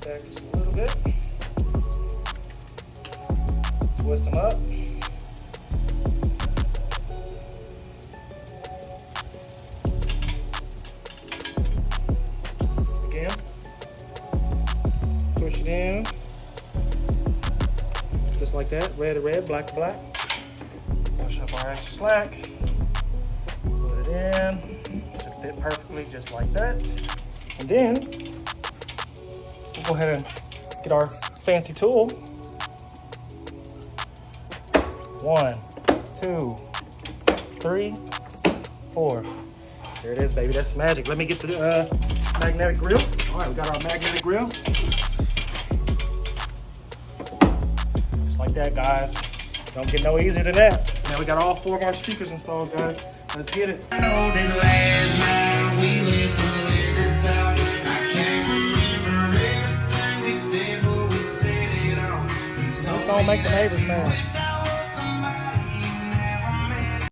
back just a little bit. Twist them up. Again. Push it in. Just like that. Red to red, black to black. Push up our extra slack. Put it in. Should fit perfectly just like that. And then we'll go ahead and get our fancy tool. 1, 2, 3, 4. There it is, baby. That's magic. Let me get the magnetic grill. All right, we got our magnetic grill. Just like that, guys. Don't get no easier than that. Now we got all 4 of our speakers installed, guys. Let's get it. I can't remember everything we said, but we said it all. Don't make the neighbors mad.